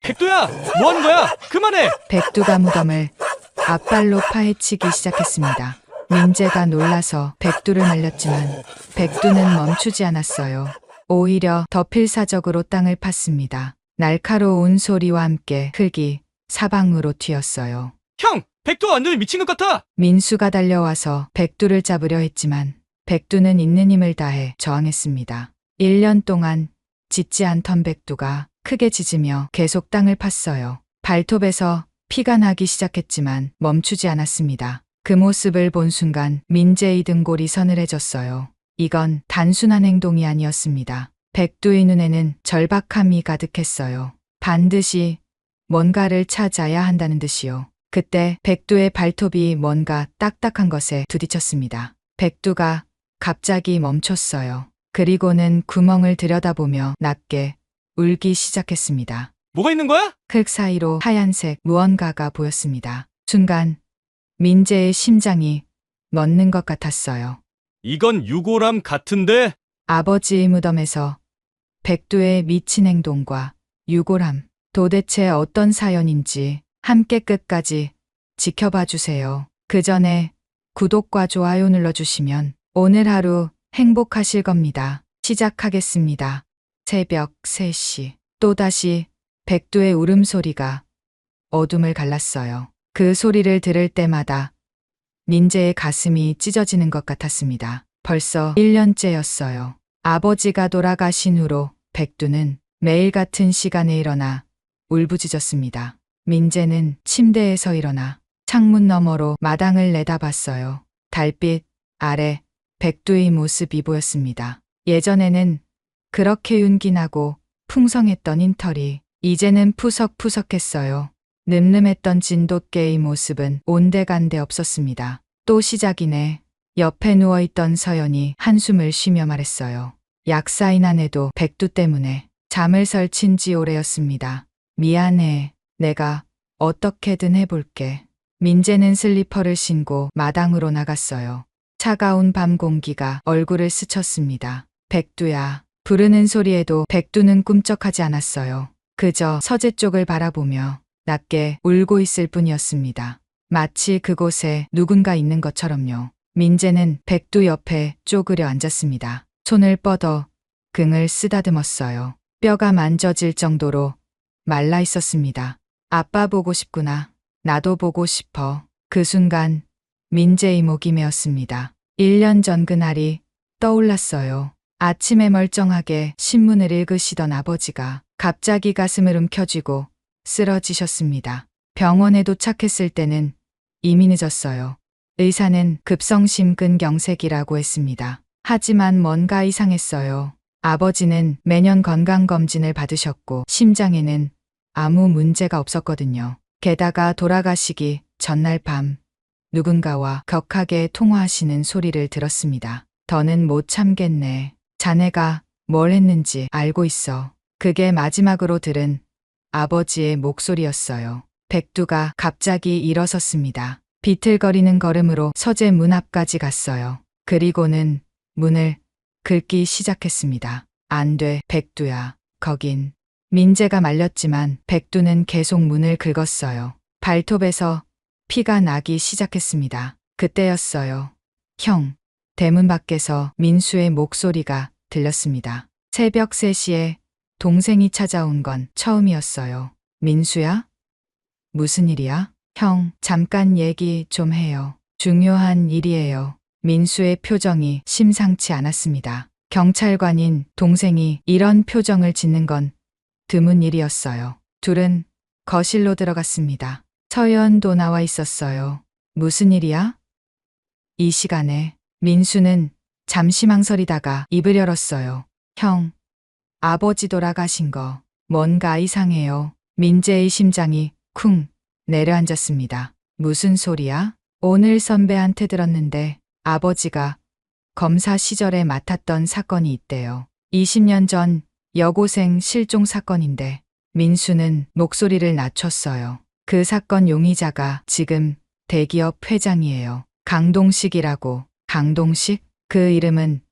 백두야, 뭐 하는 거야? 그만해! 백두가 무덤을 앞발로 파헤치기 시작했습니다. 민재가 놀라서 백두를 말렸지만 백두는 멈추지 않았어요. 오히려 더 필사적으로 땅을 팠습니다. 날카로운 소리와 함께 흙이 사방으로 튀었어요. 형! 백두 완전히 미친 것 같아! 민수가 달려와서 백두를 잡으려 했지만 백두는 있는 힘을 다해 저항했습니다. 1년 동안 짖지 않던 백두가 크게 짖으며 계속 땅을 팠어요. 발톱에서 피가 나기 시작했지만 멈추지 않았습니다. 그 모습을 본 순간 민재의 등골이 서늘해졌어요. 이건 단순한 행동이 아니었습니다. 백두의 눈에는 절박함이 가득했어요. 반드시 뭔가를 찾아야 한다는 듯이요. 그때 백두의 발톱이 뭔가 딱딱한 것에 부딪혔습니다. 백두가 갑자기 멈췄어요. 그리고는 구멍을 들여다보며 낮게 울기 시작했습니다. 뭐가 있는 거야? 흙 사이로 하얀색 무언가가 보였습니다. 순간 민재의 심장이 멎는 것 같았어요. 이건 유골함 같은데? 아버지의 무덤에서 백두의 미친 행동과 유골함, 도대체 어떤 사연인지 함께 끝까지 지켜봐 주세요. 그 전에 구독과 좋아요 눌러주시면 오늘 하루 행복하실 겁니다. 시작하겠습니다. 새벽 3시. 또다시 백두의 울음소리가 어둠을 갈랐어요. 그 소리를 들을 때마다 민재의 가슴이 찢어지는 것 같았습니다. 벌써 1년째였어요. 아버지가 돌아가신 후로 백두는 매일 같은 시간에 일어나 울부짖었습니다. 민재는 침대에서 일어나 창문 너머로 마당을 내다봤어요. 달빛 아래 백두의 모습이 보였습니다. 예전에는 그렇게 윤기나고 풍성했던 인털이 이제는 푸석푸석했어요. 늠름했던 진돗개의 모습은 온데간데 없었습니다. 또 시작이네. 옆에 누워있던 서연이 한숨을 쉬며 말했어요. 약사인 아내도 백두 때문에 잠을 설친 지 오래였습니다. 미안해. 내가 어떻게든 해볼게. 민재는 슬리퍼를 신고 마당으로 나갔어요. 차가운 밤 공기가 얼굴을 스쳤습니다. 백두야. 부르는 소리에도 백두는 꿈쩍하지 않았어요. 그저 서재 쪽을 바라보며 낮게 울고 있을 뿐이었습니다. 마치 그곳에 누군가 있는 것처럼요. 민재는 백두 옆에 쪼그려 앉았습니다. 손을 뻗어 등을 쓰다듬었어요. 뼈가 만져질 정도로 말라 있었습니다. 아빠 보고 싶구나. 나도 보고 싶어. 그 순간 민재의 목이 메었습니다. 1년 전 그날이 떠올랐어요. 아침에 멀쩡하게 신문을 읽으시던 아버지가 갑자기 가슴을 움켜쥐고 쓰러지셨습니다. 병원에 도착했을 때는 이미 늦었어요. 의사는 급성심근경색이라고 했습니다. 하지만 뭔가 이상했어요. 아버지는 매년 건강검진을 받으셨고 심장에는 아무 문제가 없었거든요. 게다가 돌아가시기 전날 밤 누군가와 격하게 통화하시는 소리를 들었습니다. 더는 못 참겠네. 자네가 뭘 했는지 알고 있어. 그게 마지막으로 들은 아버지의 목소리였어요. 백두가 갑자기 일어섰습니다. 비틀거리는 걸음으로 서재 문 앞까지 갔어요. 그리고는 문을 긁기 시작했습니다. 안 돼, 백두야. 거긴. 민재가 말렸지만 백두는 계속 문을 긁었어요. 발톱에서 피가 나기 시작했습니다. 그때였어요. 형. 대문 밖에서 민수의 목소리가 들렸습니다. 새벽 3시에 동생이 찾아온 건 처음이었어요. 민수야? 무슨 일이야? 형, 잠깐 얘기 좀 해요. 중요한 일이에요. 민수의 표정이 심상치 않았습니다. 경찰관인 동생이 이런 표정을 짓는 건 드문 일이었어요. 둘은 거실로 들어갔습니다. 서연도 나와 있었어요. 무슨 일이야? 이 시간에 민수는 잠시 망설이다가 입을 열었어요. 형, 아버지 돌아가신 거 뭔가 이상해요. 민재의 심장이 쿵 내려앉았습니다. 무슨 소리야? 오늘 선배한테 들었는데 아버지가 검사 시절에 맡았던 사건이 있대요. 20년 전 여고생 실종 사건인데 민수는 목소리를 낮췄어요. 그 사건 용의자가 지금 대기업 회장이에요. 강동식이라고. 강동식? 그 이름은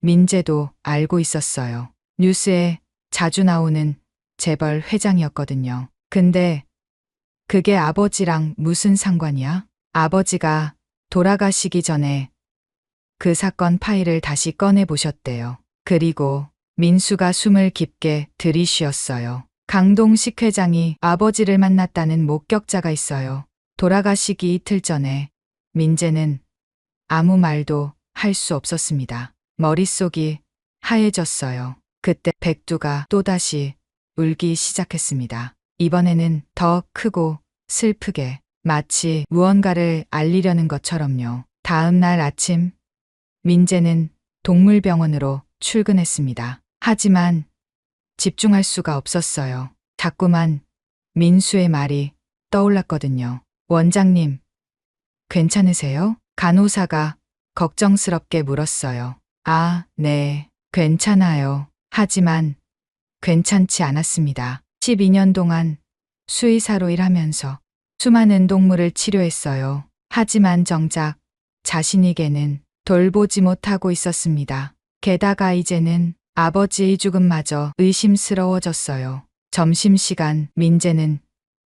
민재도 알고 있었어요. 뉴스에 자주 나오는 재벌 회장이었거든요. 근데 그게 아버지랑 무슨 상관이야? 아버지가 돌아가시기 전에 그 사건 파일을 다시 꺼내 보셨대요. 그리고 민수가 숨을 깊게 들이쉬었어요. 강동식 회장이 아버지를 만났다는 목격자가 있어요. 돌아가시기 이틀 전에 민재는 아무 말도 할 수 없었습니다. 머릿속이 하얘졌어요. 그때 백두가 또다시 울기 시작했습니다. 이번에는 더 크고 슬프게 마치 무언가를 알리려는 것처럼요. 다음 날 아침 민재는 동물병원으로 출근했습니다. 하지만 집중할 수가 없었어요. 자꾸만 민수의 말이 떠올랐거든요. 원장님, 괜찮으세요? 간호사가 걱정스럽게 물었어요. 아, 네, 괜찮아요. 하지만 괜찮지 않았습니다. 12년 동안 수의사로 일하면서 수많은 동물을 치료했어요. 하지만 정작 자신에게는 돌보지 못하고 있었습니다. 게다가 이제는 아버지의 죽음마저 의심스러워졌어요. 점심시간 민재는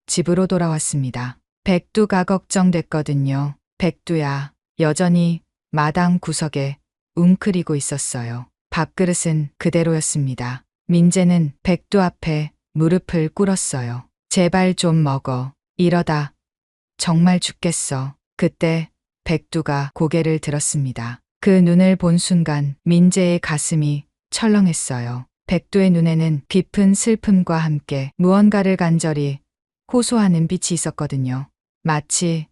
집으로 돌아왔습니다. 백두가 걱정됐거든요. 백두야, 여전히 마당 구석에 웅크리고 있었어요. 밥그릇은 그대로였습니다. 민재는 백두 앞에 무릎을 꿇었어요. 제발 좀 먹어. 이러다 정말 죽겠어. 그때 백두가 고개를 들었습니다. 그 눈을 본 순간 민재의 가슴이 철렁했어요. 백두의 눈에는 깊은 슬픔과 함께 무언가를 간절히 호소하는 빛이 있었거든요. 마치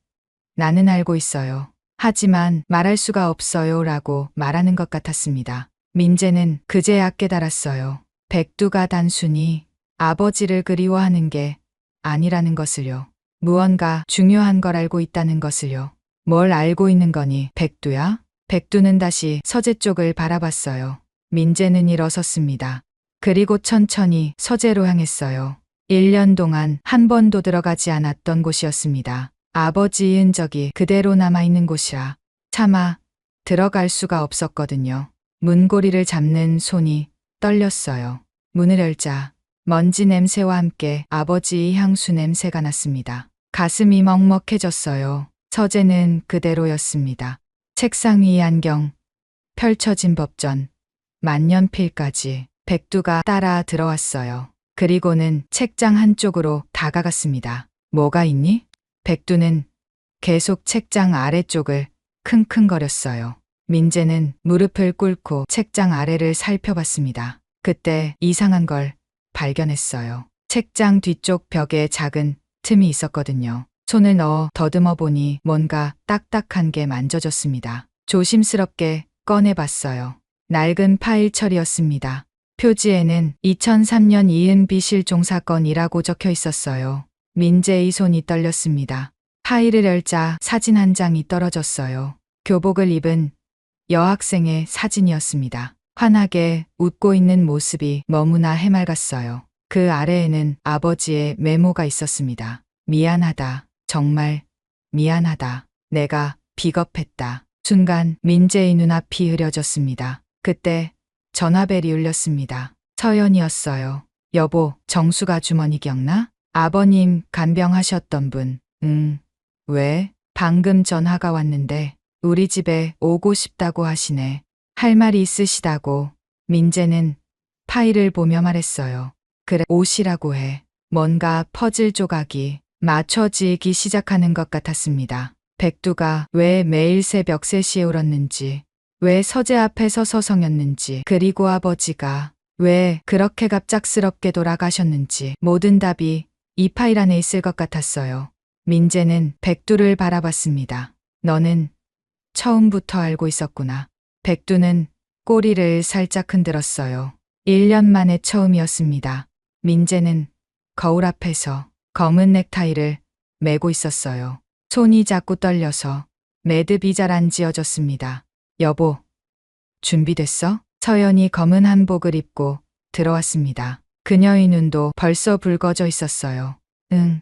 나는 알고 있어요. 하지만 말할 수가 없어요 라고 말하는 것 같았습니다. 민재는 그제야 깨달았어요. 백두가 단순히 아버지를 그리워하는 게 아니라는 것을요. 무언가 중요한 걸 알고 있다는 것을요. 뭘 알고 있는 거니, 백두야? 백두는 다시 서재 쪽을 바라봤어요. 민재는 일어섰습니다. 그리고 천천히 서재로 향했어요. 1년 동안 한 번도 들어가지 않았던 곳이었습니다. 아버지의 흔적이 그대로 남아있는 곳이라 차마 들어갈 수가 없었거든요. 문고리를 잡는 손이 떨렸어요. 문을 열자 먼지 냄새와 함께 아버지의 향수 냄새가 났습니다. 가슴이 먹먹해졌어요. 서재는 그대로였습니다. 책상 위 안경, 펼쳐진 법전, 만년필까지. 백두가 따라 들어왔어요. 그리고는 책장 한쪽으로 다가갔습니다. 뭐가 있니? 백두는 계속 책장 아래쪽을 킁킁거렸어요. 민재는 무릎을 꿇고 책장 아래를 살펴봤습니다. 그때 이상한 걸 발견했어요. 책장 뒤쪽 벽에 작은 틈이 있었거든요. 손을 넣어 더듬어 보니 뭔가 딱딱한 게 만져졌습니다. 조심스럽게 꺼내봤어요. 낡은 파일철이었습니다. 표지에는 2003년 이은비 실종 사건이라고 적혀 있었어요. 민재의 손이 떨렸습니다. 파일을 열자 사진 한 장이 떨어졌어요. 교복을 입은 여학생의 사진이었습니다. 환하게 웃고 있는 모습이 너무나 해맑았어요. 그 아래에는 아버지의 메모가 있었습니다. 미안하다. 정말 미안하다. 내가 비겁했다. 순간 민재의 눈앞이 흐려졌습니다. 그때 전화벨이 울렸습니다. 서연이었어요. 여보, 정수가 주머니 기억나? 아버님 간병하셨던 분. 왜? 방금 전화가 왔는데 우리 집에 오고 싶다고 하시네. 할 말이 있으시다고. 민재는 파일을 보며 말했어요. 그래, 오시라고 해. 뭔가 퍼즐 조각이 맞춰지기 시작하는 것 같았습니다. 백두가 왜 매일 새벽 3시에 울었는지, 왜 서재 앞에 서서 성였는지, 그리고 아버지가 왜 그렇게 갑작스럽게 돌아가셨는지 모든 답이 이 파일 안에 있을 것 같았어요. 민재는 백두를 바라봤습니다. 너는 처음부터 알고 있었구나. 백두는 꼬리를 살짝 흔들었어요. 1년 만에 처음이었습니다. 민재는 거울 앞에서 검은 넥타이를 메고 있었어요. 손이 자꾸 떨려서 매듭이 잘 안 지어졌습니다. 여보, 준비됐어? 서연이 검은 한복을 입고 들어왔습니다. 그녀의 눈도 벌써 붉어져 있었어요. 응,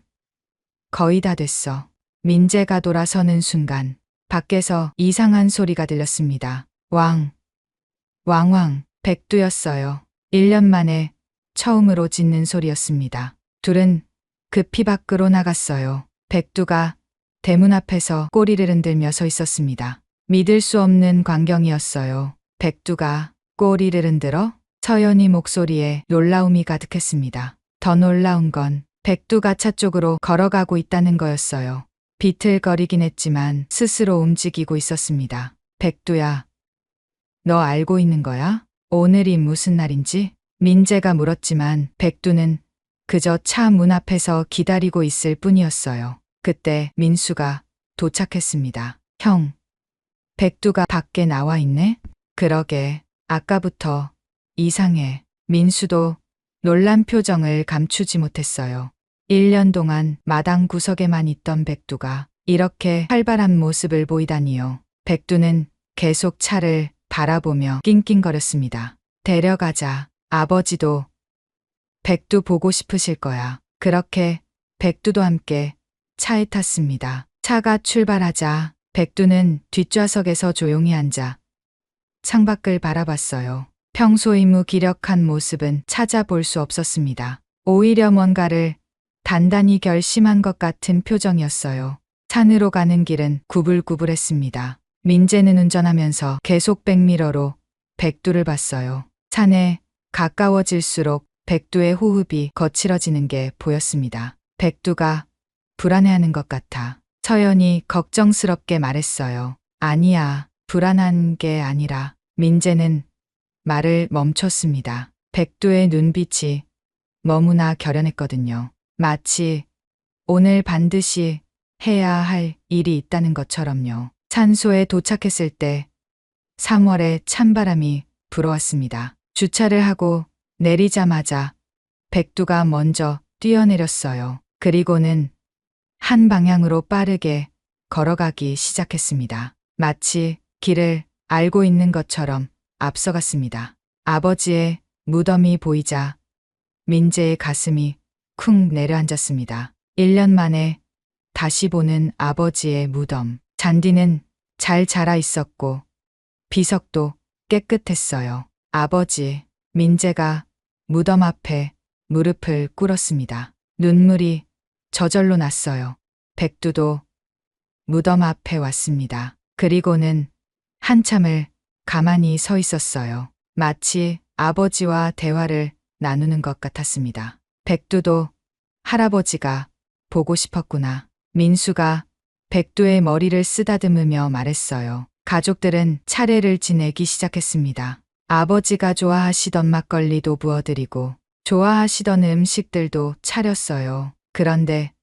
거의 다 됐어. 민재가 돌아서는 순간 밖에서 이상한 소리가 들렸습니다. 왕왕, 백두였어요. 1년 만에 처음으로 짖는 소리였습니다. 둘은 급히 밖으로 나갔어요. 백두가 대문 앞에서 꼬리를 흔들며 서 있었습니다. 믿을 수 없는 광경이었어요. 백두가 꼬리를 흔들어? 서연이 목소리에 놀라움이 가득했습니다. 더 놀라운 건 백두가 차 쪽으로 걸어가고 있다는 거였어요. 비틀거리긴 했지만 스스로 움직이고 있었습니다. 백두야, 너 알고 있는 거야? 오늘이 무슨 날인지? 민재가 물었지만 백두는 그저 차 문 앞에서 기다리고 있을 뿐이었어요. 그때 민수가 도착했습니다. 형, 백두가 밖에 나와 있네? 그러게, 아까부터 이상해. 민수도 놀란 표정을 감추지 못했어요. 1년 동안 마당 구석에만 있던 백두가 이렇게 활발한 모습을 보이다니요. 백두는 계속 차를 바라보며 낑낑거렸습니다. 데려가자. 아버지도 백두 보고 싶으실 거야. 그렇게 백두도 함께 차에 탔습니다. 차가 출발하자 백두는 뒷좌석에서 조용히 앉아 창밖을 바라봤어요. 평소의 무기력한 모습은 찾아볼 수 없었습니다. 오히려 뭔가를 단단히 결심한 것 같은 표정이었어요. 산으로 가는 길은 구불구불했습니다. 민재는 운전하면서 계속 백미러로 백두를 봤어요. 산에 가까워질수록 백두의 호흡이 거칠어지는 게 보였습니다. 백두가 불안해하는 것 같아. 서연이 걱정스럽게 말했어요. 아니야, 불안한 게 아니라. 민재는 말을 멈췄습니다. 백두의 눈빛이 너무나 결연했거든요. 마치 오늘 반드시 해야 할 일이 있다는 것처럼요. 산소에 도착했을 때 3월의 찬바람이 불어왔습니다. 주차를 하고 내리자마자 백두가 먼저 뛰어내렸어요. 그리고는 한 방향으로 빠르게 걸어가기 시작했습니다. 마치 길을 알고 있는 것처럼 앞서갔습니다. 아버지의 무덤이 보이자 민재의 가슴이 쿵 내려앉았습니다. 1년 만에 다시 보는 아버지의 무덤. 잔디는 잘 자라 있었고 비석도 깨끗했어요. 아버지, 민재가 무덤 앞에 무릎을 꿇었습니다. 눈물이 저절로 났어요. 백두도 무덤 앞에 왔습니다. 그리고는 한참을 가만히 서 있었어요. 마치 아버지와 대화를 나누는 것 같았습니다. 백두도 할아버지가 보고 싶었구나. 민수가 백두의 머리를 쓰다듬으며 말했어요. 가족들은 차례를 지내기 시작했습니다. 아버지가 좋아하시던 막걸리도 부어드리고 좋아하시던 음식들도 차렸어요. 그런데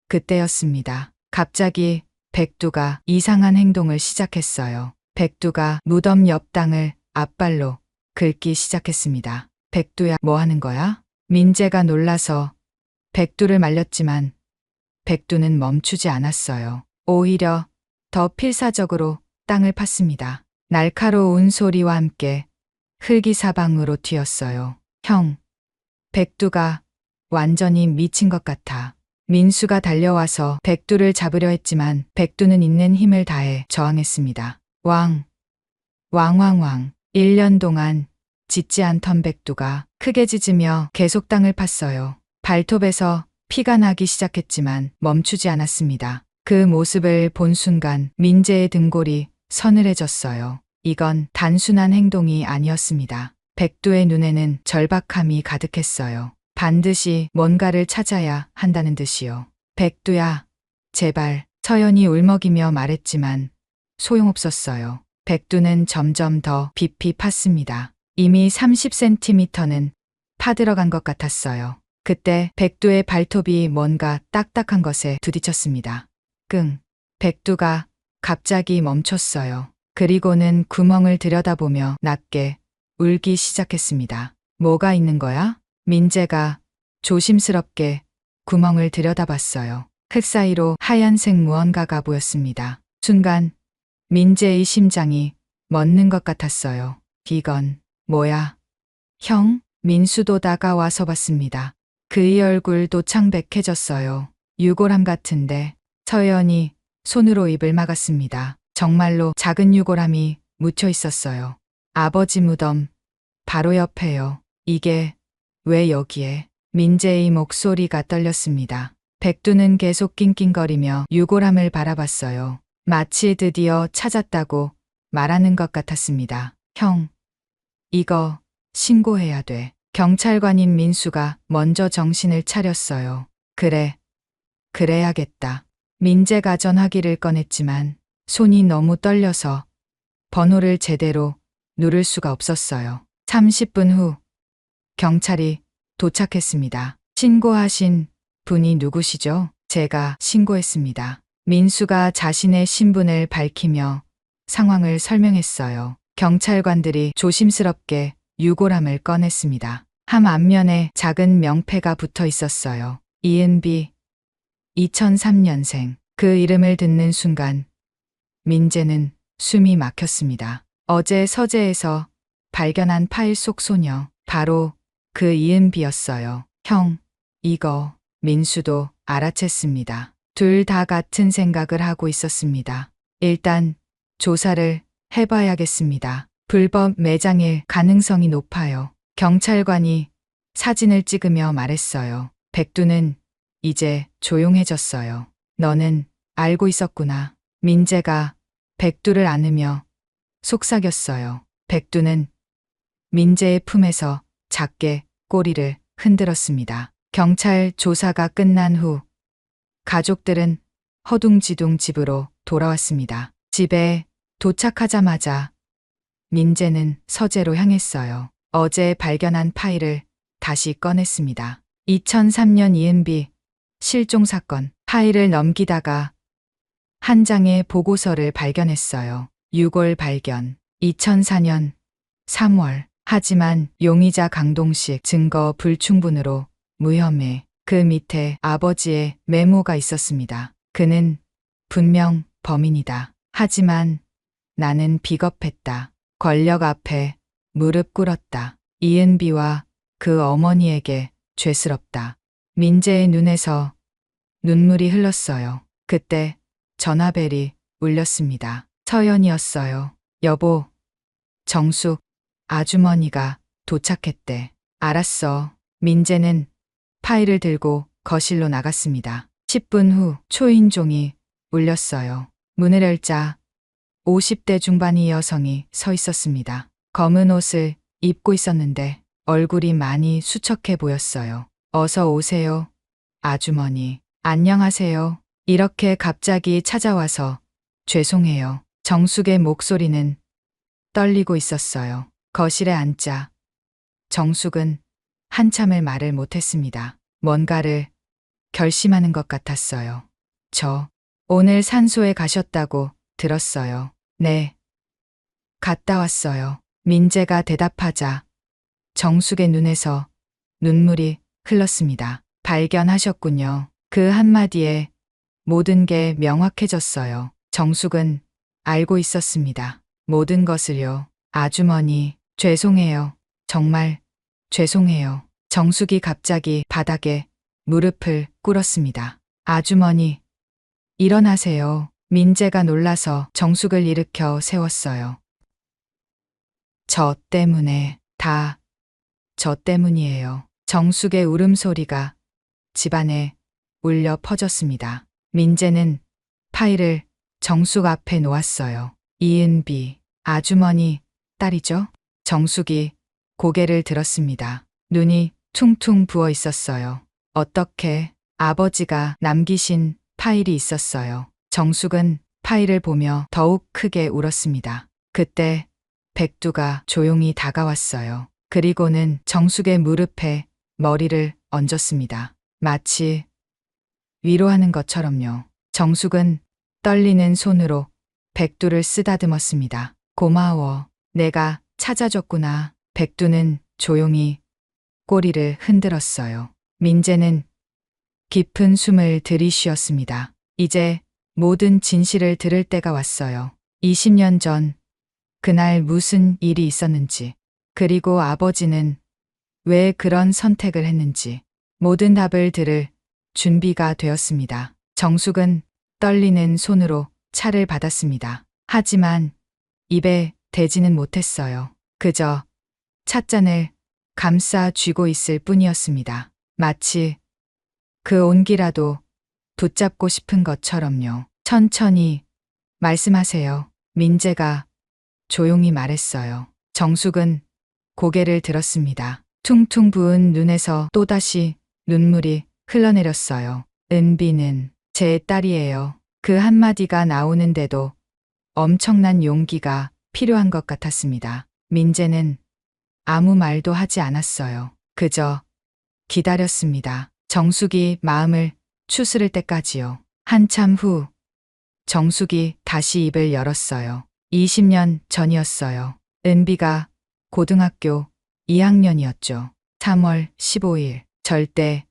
그때였습니다. 갑자기 백두가 이상한 행동을 시작했어요. 백두가 무덤 옆 땅을 앞발로 긁기 시작했습니다. 백두야, 뭐 하는 거야? 민재가 놀라서 백두를 말렸지만 백두는 멈추지 않았어요. 오히려 더 필사적으로 땅을 팠습니다. 날카로운 소리와 함께 흙이 사방으로 튀었어요. 형, 백두가 완전히 미친 것 같아. 민수가 달려와서 백두를 잡으려 했지만 백두는 있는 힘을 다해 저항했습니다. 왕왕왕. 1년 동안 짖지 않던 백두가 크게 짖으며 계속 땅을 팠어요. 발톱에서 피가 나기 시작했지만 멈추지 않았습니다. 그 모습을 본 순간 민재의 등골이 서늘해졌어요. 이건 단순한 행동이 아니었습니다. 백두의 눈에는 절박함이 가득했어요. 반드시 뭔가를 찾아야 한다는 듯이요. 백두야, 제발. 서연이 울먹이며 말했지만 소용없었어요. 백두는 점점 더 깊이 팠습니다. 이미 30cm는 파들어간 것 같았어요. 그때 백두의 발톱이 뭔가 딱딱한 것에 부딪혔습니다. 끙. 백두가 갑자기 멈췄어요. 그리고는 구멍을 들여다보며 낮게 울기 시작했습니다. 뭐가 있는 거야? 민재가 조심스럽게 구멍을 들여다봤어요. 흙 사이로 하얀색 무언가가 보였습니다. 순간 민재의 심장이 멎는 것 같았어요. 이건 뭐야? 형? 민수도 다가와서 봤습니다. 그의 얼굴도 창백해졌어요. 유골함 같은데. 서연이 손으로 입을 막았습니다. 정말로 작은 유골함이 묻혀 있었어요. 아버지 무덤 바로 옆에요. 이게 왜 여기에? 민재의 목소리가 떨렸습니다. 백두는 계속 낑낑거리며 유골함을 바라봤어요. 마치 드디어 찾았다고 말하는 것 같았습니다. 형, 이거 신고해야 돼. 경찰관인 민수가 먼저 정신을 차렸어요. 그래, 그래야겠다. 민재가 전화기를 꺼냈지만 손이 너무 떨려서 번호를 제대로 누를 수가 없었어요. 30분 후 경찰이 도착했습니다. 신고하신 분이 누구시죠? 제가 신고했습니다. 민수가 자신의 신분을 밝히며 상황을 설명했어요. 경찰관들이 조심스럽게 유골함을 꺼냈습니다. 함 앞면에 작은 명패가 붙어 있었어요. 이은비, 2003년생. 그 이름을 듣는 순간 민재는 숨이 막혔습니다. 어제 서재에서 발견한 파일 속 소녀, 바로 그 이은비였어요. 형, 이거. 민수도 알아챘습니다. 둘 다 같은 생각을 하고 있었습니다. 일단 조사를 해봐야겠습니다. 불법 매장일 가능성이 높아요. 경찰관이 사진을 찍으며 말했어요. 백두는 이제 조용해졌어요. 너는 알고 있었구나. 민재가 백두를 안으며 속삭였어요. 백두는 민재의 품에서 작게 꼬리를 흔들었습니다. 경찰 조사가 끝난 후 가족들은 허둥지둥 집으로 돌아왔습니다. 집에 도착하자마자 민재는 서재로 향했어요. 어제 발견한 파일을 다시 꺼냈습니다. 2003년 이은비 실종 사건. 파일을 넘기다가 한 장의 보고서를 발견했어요. 유골 발견. 2004년 3월. 하지만 용의자 강동식 증거 불충분으로 무혐의. 그 밑에 아버지의 메모가 있었습니다. 그는 분명 범인이다. 하지만 나는 비겁했다. 권력 앞에 무릎 꿇었다. 이은비와 그 어머니에게 죄스럽다. 민재의 눈에서 눈물이 흘렀어요. 그때 전화벨이 울렸습니다. 서연이었어요. 여보, 정숙 아주머니가 도착했대. 알았어. 민재는 파일을 들고 거실로 나갔습니다. 10분 후 초인종이 울렸어요. 문을 열자 50대 중반의 여성이 서 있었습니다. 검은 옷을 입고 있었는데 얼굴이 많이 수척해 보였어요. 어서 오세요, 아주머니. 안녕하세요. 이렇게 갑자기 찾아와서 죄송해요. 정숙의 목소리는 떨리고 있었어요. 거실에 앉자 정숙은 한참을 말을 못했습니다. 뭔가를 결심하는 것 같았어요. 저 오늘 산소에 가셨다고 들었어요. 네. 갔다 왔어요. 민재가 대답하자 정숙의 눈에서 눈물이 흘렀습니다. 발견하셨군요. 그 한마디에 모든 게 명확해졌어요. 정숙은 알고 있었습니다. 모든 것을요. 아주머니, 죄송해요. 정말 죄송해요. 정숙이 갑자기 바닥에 무릎을 꿇었습니다. 아주머니, 일어나세요. 민재가 놀라서 정숙을 일으켜 세웠어요. 저 때문에, 다 저 때문이에요. 정숙의 울음소리가 집안에 울려 퍼졌습니다. 민재는 파일을 정숙 앞에 놓았어요. 이은비, 아주머니, 딸이죠? 정숙이 고개를 들었습니다. 눈이 퉁퉁 부어 있었어요. 어떻게 아버지가 남기신 파일이 있었어요. 정숙은 파일을 보며 더욱 크게 울었습니다. 그때 백두가 조용히 다가왔어요. 그리고는 정숙의 무릎에 머리를 얹었습니다. 마치 위로하는 것처럼요. 정숙은 떨리는 손으로 백두를 쓰다듬었습니다. 고마워. 내가 찾아줬구나. 백두는 조용히 꼬리를 흔들었어요. 민재는 깊은 숨을 들이쉬었습니다. 이제 모든 진실을 들을 때가 왔어요. 20년 전 그날 무슨 일이 있었는지, 그리고 아버지는 왜 그런 선택을 했는지 모든 답을 들을 준비가 되었습니다. 정숙은 떨리는 손으로 차를 받았습니다. 하지만 입에 대지는 못했어요. 그저 찻잔을 감싸 쥐고 있을 뿐이었습니다. 마치 그 온기라도 붙잡고 싶은 것처럼요. 천천히 말씀하세요. 민재가 조용히 말했어요. 정숙은 고개를 들었습니다. 퉁퉁 부은 눈에서 또다시 눈물이 흘러내렸어요. 은비는 제 딸이에요. 그 한마디가 나오는데도 엄청난 용기가 필요한 것 같았습니다. 민재는 아무 말도 하지 않았어요. 그저 기다렸습니다. 정숙이 마음을 추스를 때까지요. 한참 후 정숙이 다시 입을 열었어요. 20년 전이었어요. 은비가 고등학교 2학년이었죠. 3월 15일. 절대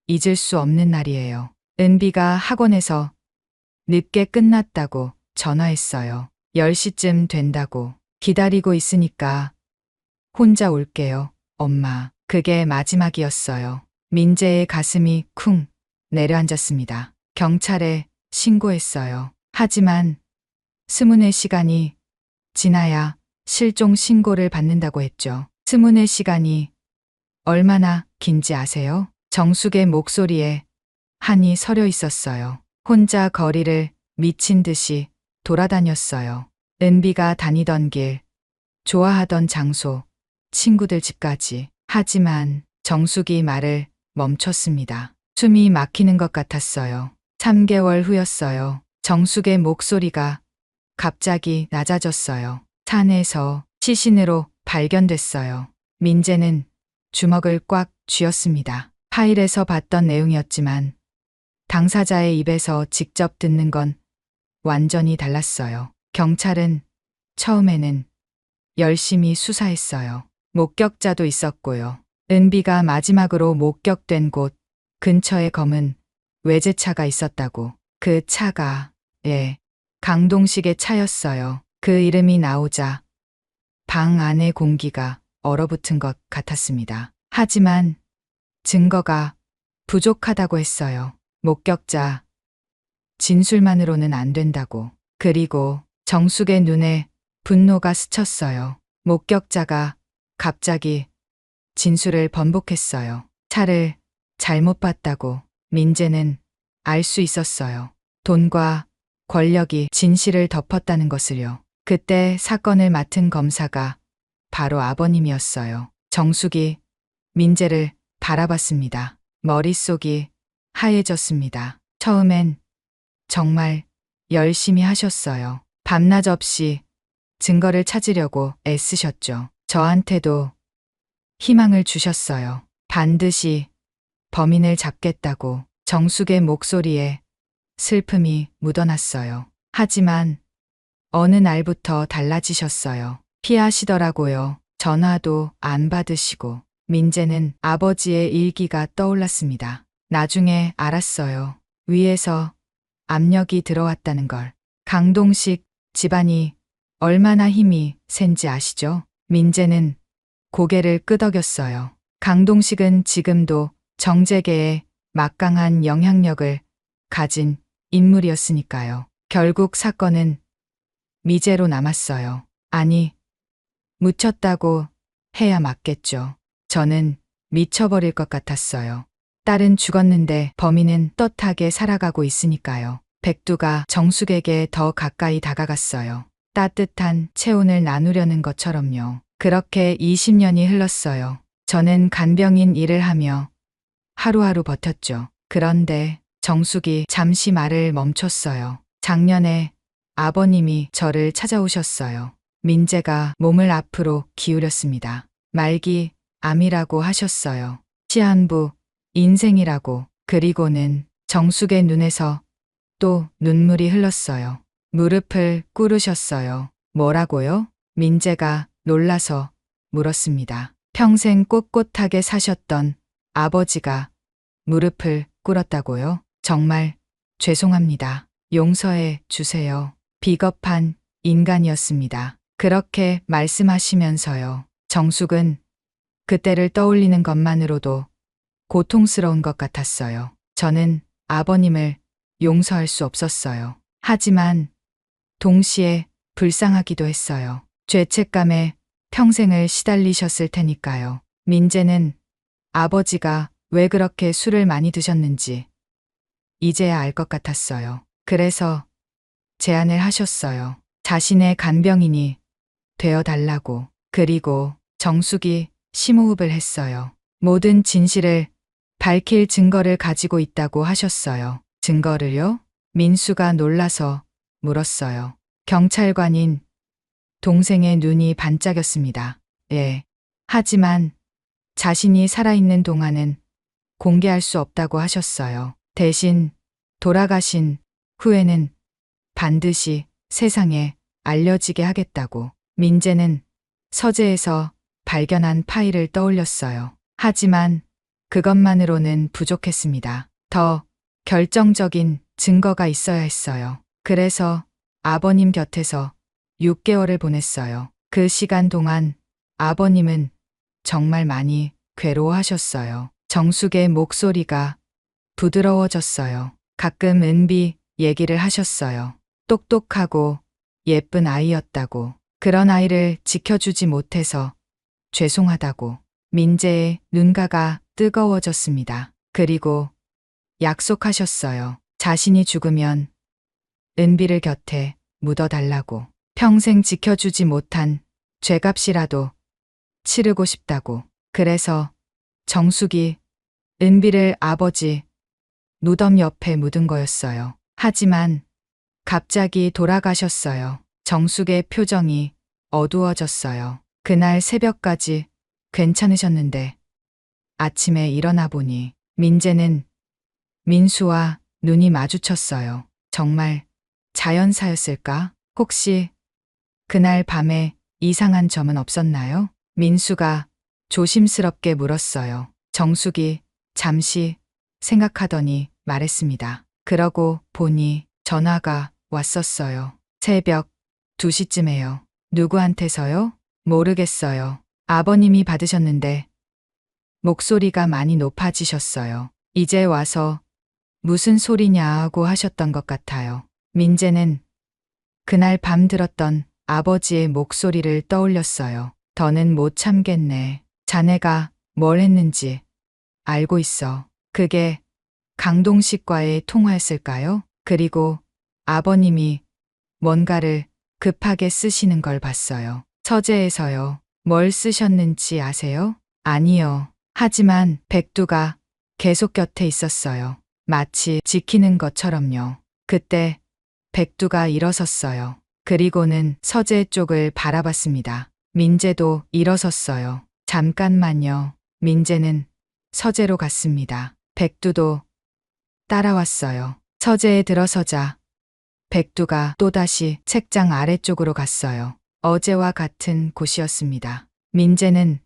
잊을 수 없는 날이에요. 은비가 학원에서 늦게 끝났다고 전화했어요. 10시쯤 된다고. 기다리고 있으니까 혼자 올게요. 엄마. 그게 마지막이었어요. 민재의 가슴이 쿵 내려앉았습니다. 경찰에 신고했어요. 하지만 스문의 시간이 지나야 실종 신고를 받는다고 했죠. 스문의 시간이 얼마나 긴지 아세요? 정숙의 목소리에 한이 서려 있었어요. 혼자 거리를 미친 듯이 돌아다녔어요. 은비가 다니던 길, 좋아하던 장소, 친구들 집까지. 하지만 정숙이 말을 멈췄습니다. 숨이 막히는 것 같았어요. 3개월 후였어요. 정숙의 목소리가 갑자기 낮아졌어요. 산에서 시신으로 발견됐어요. 민재는 주먹을 꽉 쥐었습니다. 파일에서 봤던 내용이었지만 당사자의 입에서 직접 듣는 건 완전히 달랐어요. 경찰은 처음에는 열심히 수사했어요. 목격자도 있었고요. 은비가 마지막으로 목격된 곳 근처에 검은 외제차가 있었다고. 그 차가 강동식의 차였어요. 그 이름이 나오자 방 안의 공기가 얼어붙은 것 같았습니다. 하지만 증거가 부족하다고 했어요. 목격자 진술만으로는 안 된다고. 그리고 정숙의 눈에 분노가 스쳤어요. 목격자가 갑자기 진술을 번복했어요. 차를 잘못 봤다고. 민재는 알 수 있었어요. 돈과 권력이 진실을 덮었다는 것을요. 그때 사건을 맡은 검사가 바로 아버님이었어요. 정숙이 민재를 바라봤습니다. 머릿속이 하얘졌습니다. 처음엔 정말 열심히 하셨어요. 밤낮 없이 증거를 찾으려고 애쓰셨죠. 저한테도 희망을 주셨어요. 반드시 범인을 잡겠다고. 정숙의 목소리에 슬픔이 묻어났어요. 하지만 어느 날부터 달라지셨어요. 피하시더라고요. 전화도 안 받으시고. 민재는 아버지의 일기가 떠올랐습니다. 나중에 알았어요. 위에서 압력이 들어왔다는 걸. 강동식 집안이 얼마나 힘이 센지 아시죠? 민재는 고개를 끄덕였어요. 강동식은 지금도 정재계에 막강한 영향력을 가진 인물이었으니까요. 결국 사건은 미제로 남았어요. 아니, 묻혔다고 해야 맞겠죠. 저는 미쳐버릴 것 같았어요. 딸은 죽었는데 범인은 떳하게 살아가고 있으니까요. 백두가 정숙에게 더 가까이 다가갔어요. 따뜻한 체온을 나누려는 것처럼요. 그렇게 20년이 흘렀어요. 저는 간병인 일을 하며 하루하루 버텼죠. 그런데 정숙이 잠시 말을 멈췄어요. 작년에 아버님이 저를 찾아오셨어요. 민재가 몸을 앞으로 기울였습니다. 말기 암이라고 하셨어요. 시한부 인생이라고. 그리고는 정숙의 눈에서 또 눈물이 흘렀어요. 무릎을 꿇으셨어요. 뭐라고요? 민재가 놀라서 물었습니다. 평생 꼿꼿하게 사셨던 아버지가 무릎을 꿇었다고요? 정말 죄송합니다. 용서해 주세요. 비겁한 인간이었습니다. 그렇게 말씀하시면서요. 정숙은 그때를 떠올리는 것만으로도 고통스러운 것 같았어요. 저는 아버님을 용서할 수 없었어요. 하지만 동시에 불쌍하기도 했어요. 죄책감에 평생을 시달리셨을 테니까요. 민재는 아버지가 왜 그렇게 술을 많이 드셨는지 이제야 알 것 같았어요. 그래서 제안을 하셨어요. 자신의 간병인이 되어 달라고. 그리고 정숙이 심호흡을 했어요. 모든 진실을 밝힐 증거를 가지고 있다고 하셨어요. 증거를요? 민수가 놀라서 물었어요. 경찰관인 동생의 눈이 반짝였습니다. 예. 하지만 자신이 살아있는 동안은 공개할 수 없다고 하셨어요. 대신 돌아가신 후에는 반드시 세상에 알려지게 하겠다고. 민재는 서재에서 발견한 파일을 떠올렸어요. 하지만 그것만으로는 부족했습니다. 더 결정적인 증거가 있어야 했어요. 그래서 아버님 곁에서 6개월을 보냈어요. 그 시간 동안 아버님은 정말 많이 괴로워하셨어요. 정숙의 목소리가 부드러워졌어요. 가끔 은비 얘기를 하셨어요. 똑똑하고 예쁜 아이였다고. 그런 아이를 지켜주지 못해서 죄송하다고. 민재의 눈가가 뜨거워졌습니다. 그리고 약속하셨어요. 자신이 죽으면 은비를 곁에 묻어달라고. 평생 지켜주지 못한 죄값이라도 치르고 싶다고. 그래서 정숙이 은비를 아버지 무덤 옆에 묻은 거였어요. 하지만 갑자기 돌아가셨어요. 정숙의 표정이 어두워졌어요. 그날 새벽까지 괜찮으셨는데 아침에 일어나 보니 민재는 민수와 눈이 마주쳤어요. 정말 자연사였을까? 혹시 그날 밤에 이상한 점은 없었나요? 민수가 조심스럽게 물었어요. 정숙이 잠시 생각하더니 말했습니다. 그러고 보니 전화가 왔었어요. 새벽 2시쯤에요. 누구한테서요? 모르겠어요. 아버님이 받으셨는데 목소리가 많이 높아지셨어요. 이제 와서 무슨 소리냐 하고 하셨던 것 같아요. 민재는 그날 밤 들었던 아버지의 목소리를 떠올렸어요. 더는 못 참겠네. 자네가 뭘 했는지 알고 있어. 그게 강동식과의 통화였을까요? 그리고 아버님이 뭔가를 급하게 쓰시는 걸 봤어요. 서재에서요. 뭘 쓰셨는지 아세요? 아니요. 하지만 백두가 계속 곁에 있었어요. 마치 지키는 것처럼요. 그때 백두가 일어섰어요. 그리고는 서재 쪽을 바라봤습니다. 민재도 일어섰어요. 잠깐만요. 민재는 서재로 갔습니다. 백두도 따라왔어요. 서재에 들어서자 백두가 또다시 책장 아래쪽으로 갔어요. 어제와 같은 곳이었습니다. 민재는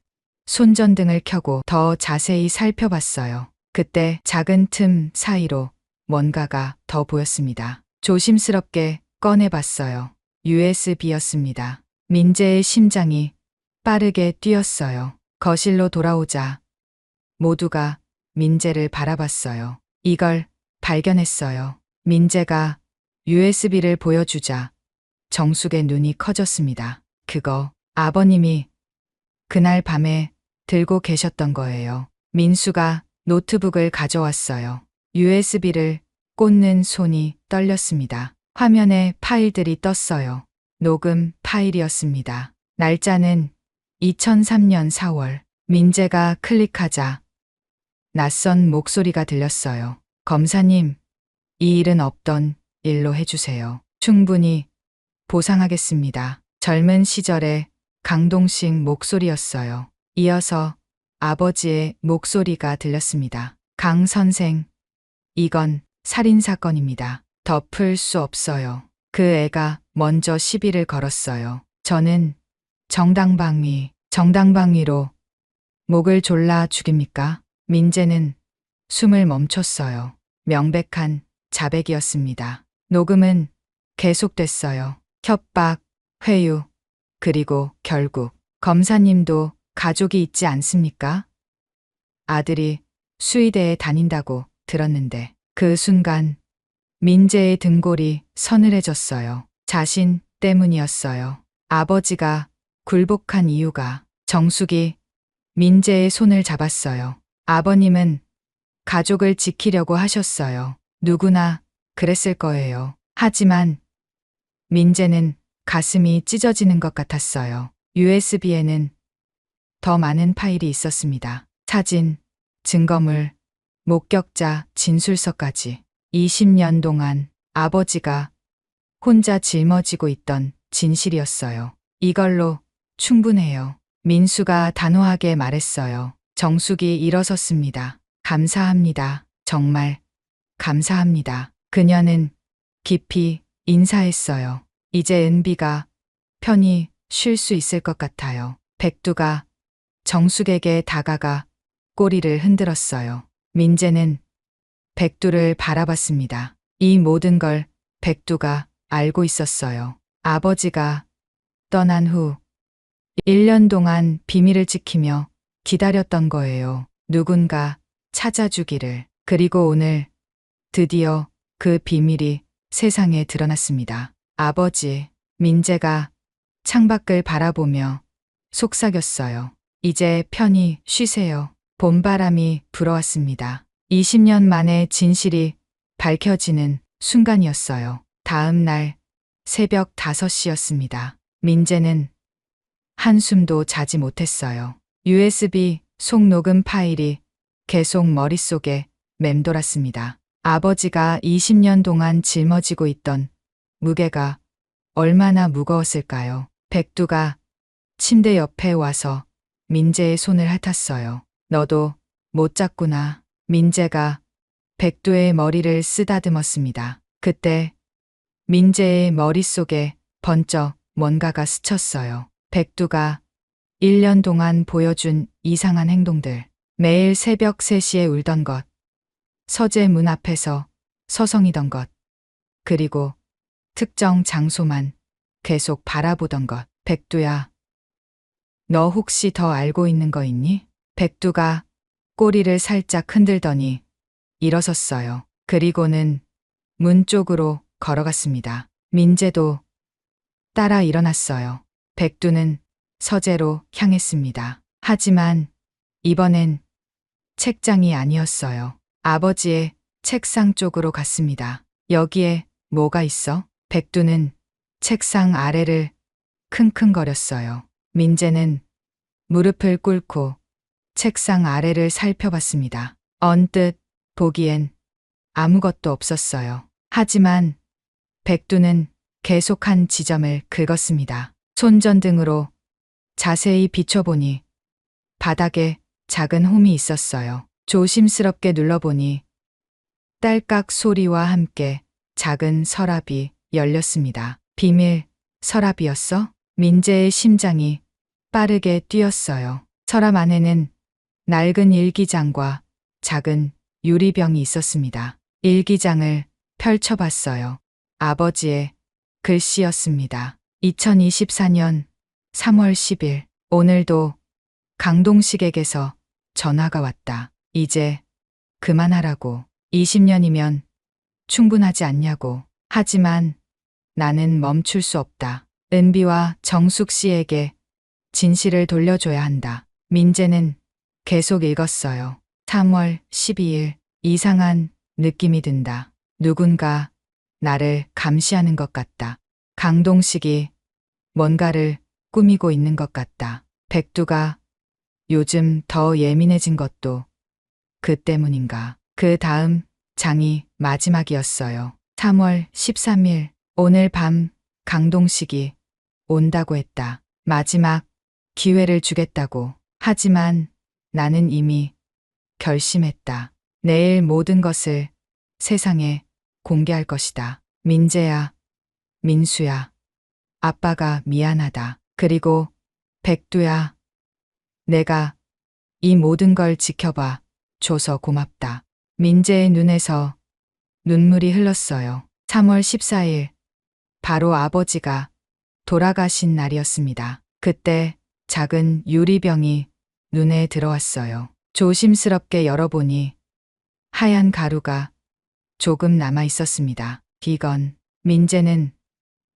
손전등을 켜고 더 자세히 살펴봤어요. 그때 작은 틈 사이로 뭔가가 더 보였습니다. 조심스럽게 꺼내봤어요. USB였습니다. 민재의 심장이 빠르게 뛰었어요. 거실로 돌아오자 모두가 민재를 바라봤어요. 이걸 발견했어요. 민재가 USB를 보여주자 정숙의 눈이 커졌습니다. 그거 아버님이 그날 밤에 들고 계셨던 거예요. 민수가 노트북을 가져왔어요. USB를 꽂는 손이 떨렸습니다. 화면에 파일들이 떴어요. 녹음 파일이었습니다. 날짜는 2003년 4월. 민재가 클릭하자 낯선 목소리가 들렸어요. 검사님, 이 일은 없던 일로 해주세요. 충분히 보상하겠습니다. 젊은 시절의 강동식 목소리였어요. 이어서 아버지의 목소리가 들렸습니다. 강 선생, 이건 살인사건입니다. 덮을 수 없어요. 그 애가 먼저 시비를 걸었어요. 저는 정당방위로 목을 졸라 죽입니까? 민재는 숨을 멈췄어요. 명백한 자백이었습니다. 녹음은 계속됐어요. 협박, 회유, 그리고 결국 검사님도 가족이 있지 않습니까? 아들이 수의대에 다닌다고 들었는데 그 순간 민재의 등골이 서늘해졌어요. 자신 때문이었어요. 아버지가 굴복한 이유가 정숙이 민재의 손을 잡았어요. 아버님은 가족을 지키려고 하셨어요. 누구나 그랬을 거예요. 하지만 민재는 가슴이 찢어지는 것 같았어요. USB에는 더 많은 파일이 있었습니다. 사진, 증거물, 목격자, 진술서까지. 20년 동안 아버지가 혼자 짊어지고 있던 진실이었어요. 이걸로 충분해요. 민수가 단호하게 말했어요. 정숙이 일어섰습니다. 감사합니다. 정말 감사합니다. 그녀는 깊이 인사했어요. 이제 은비가 편히 쉴 수 있을 것 같아요. 백두가 정숙에게 다가가 꼬리를 흔들었어요. 민재는 백두를 바라봤습니다. 이 모든 걸 백두가 알고 있었어요. 아버지가 떠난 후 1년 동안 비밀을 지키며 기다렸던 거예요. 누군가 찾아주기를. 그리고 오늘 드디어 그 비밀이 세상에 드러났습니다. 아버지, 민재가 창밖을 바라보며 속삭였어요. 이제 편히 쉬세요. 봄바람이 불어왔습니다. 20년 만에 진실이 밝혀지는 순간이었어요. 다음 날 새벽 5시였습니다. 민재는 한숨도 자지 못했어요. USB 속녹음 파일이 계속 머릿속에 맴돌았습니다. 아버지가 20년 동안 짊어지고 있던 무게가 얼마나 무거웠을까요? 백두가 침대 옆에 와서 민재의 손을 핥았어요. 너도 못 잤구나. 민재가 백두의 머리를 쓰다듬었습니다. 그때 민재의 머릿속에 번쩍 뭔가가 스쳤어요. 백두가 1년 동안 보여준 이상한 행동들. 매일 새벽 3시에 울던 것. 서재 문 앞에서 서성이던 것. 그리고 특정 장소만 계속 바라보던 것. 백두야, 너 혹시 더 알고 있는 거 있니? 백두가 꼬리를 살짝 흔들더니 일어섰어요. 그리고는 문 쪽으로 걸어갔습니다. 민재도 따라 일어났어요. 백두는 서재로 향했습니다. 하지만 이번엔 책장이 아니었어요. 아버지의 책상 쪽으로 갔습니다. 여기에 뭐가 있어? 백두는 책상 아래를 킁킁거렸어요. 민재는 무릎을 꿇고 책상 아래를 살펴봤습니다. 언뜻 보기엔 아무것도 없었어요. 하지만 백두는 계속 한 지점을 긁었습니다. 손전등으로 자세히 비춰보니 바닥에 작은 홈이 있었어요. 조심스럽게 눌러보니 딸깍 소리와 함께 작은 서랍이 열렸습니다. 비밀 서랍이었어? 민재의 심장이 빠르게 뛰었어요. 서랍 안에는 낡은 일기장과 작은 유리병이 있었습니다. 일기장을 펼쳐봤어요. 아버지의 글씨였습니다. 2024년 3월 10일. 오늘도 강동식에게서 전화가 왔다. 이제 그만하라고. 20년이면 충분하지 않냐고. 하지만 나는 멈출 수 없다. 은비와 정숙 씨에게 진실을 돌려줘야 한다. 민재는 계속 읽었어요. 3월 12일. 이상한 느낌이 든다. 누군가 나를 감시하는 것 같다. 강동식이 뭔가를 꾸미고 있는 것 같다. 백두가 요즘 더 예민해진 것도 그 때문인가. 그 다음 장이 마지막이었어요. 3월 13일. 오늘 밤 강동식이 온다고 했다. 마지막 기회를 주겠다고. 하지만 나는 이미 결심했다. 내일 모든 것을 세상에 공개할 것이다. 민재야, 민수야, 아빠가 미안하다. 그리고 백두야, 내가 이 모든 걸 지켜봐 줘서 고맙다. 민재의 눈에서 눈물이 흘렀어요. 3월 14일, 바로 아버지가 돌아가신 날이었습니다. 그때 작은 유리병이 눈에 들어왔어요. 조심스럽게 열어보니 하얀 가루가 조금 남아 있었습니다. 이건 민재는